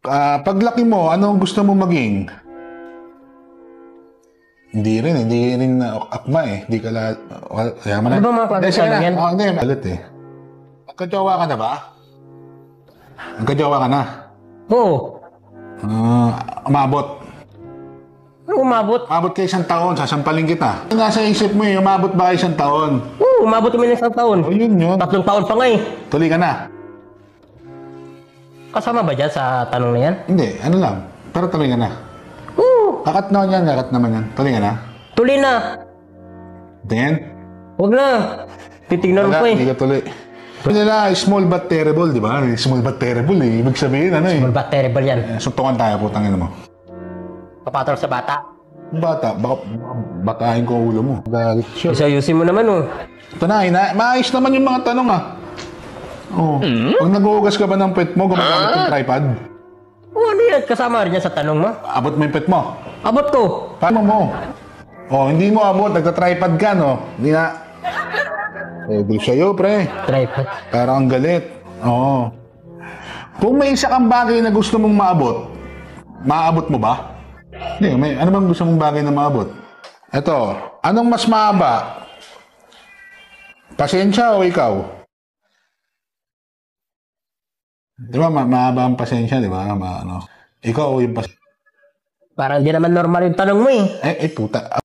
Paglaki mo, anong gusto mo maging? Hindi rin akma eh. Hindi ka kaya man. Ano ba mga klase ng yan? Hindi, malit eh. Nagkajowa ka na ba? Nagkajowa ka na? Oo. Umabot. Ano umabot? Umabot ka 1 taon, sasampalin kita. Nasa isip mo eh, umabot ba ka 1 taon? Oo, umabot kami ng 1 taon. O yun. 3 taon pa nga eh. Tuloy ka na? Kasama ba dyan sa tanong na yan? Hindi, ano lang. Pero tuloy ka na. Oo. Kakat naman yan. Tuloy ka na? Tuloy na. Then? Huwag na. Titignan mo Wala, pa eh. hindi ka tuloy. Nila, small but terrible, di ba? Small but terrible eh. Ibig sabihin, ano eh. Small but terrible yan. Suntukan tayo, putang ina mo. Papatol sa bata. Bata, baka batahin ko ang ulo mo. Galit siya. Isayusin mo naman oh. Ito na, maayos naman yung mga tanong ah. Oh. Pag nag-uugas ka ba ng pet mo, gumagamit ng tripod? Oh, ano yan? Kasama rin yan sa tanong mo? Abot mo yung pet mo? Abot ko. Paano mo? Oh, hindi mo abot, nagka-tripod ka, no? Hindi na. Di sa'yo, pre. Tripod. Parang ang galit. Oo. Kung may isa kang bagay na gusto mong maabot mo ba? Hindi, ano bang gusto mong bagay na maabot? Ito, anong mas mahaba? Pasensya o ikaw? Di ba, mahaba ang pasensya, di ba? Ikaw o yung pasensya? Parang di naman normal yung tanong mo eh. Puta.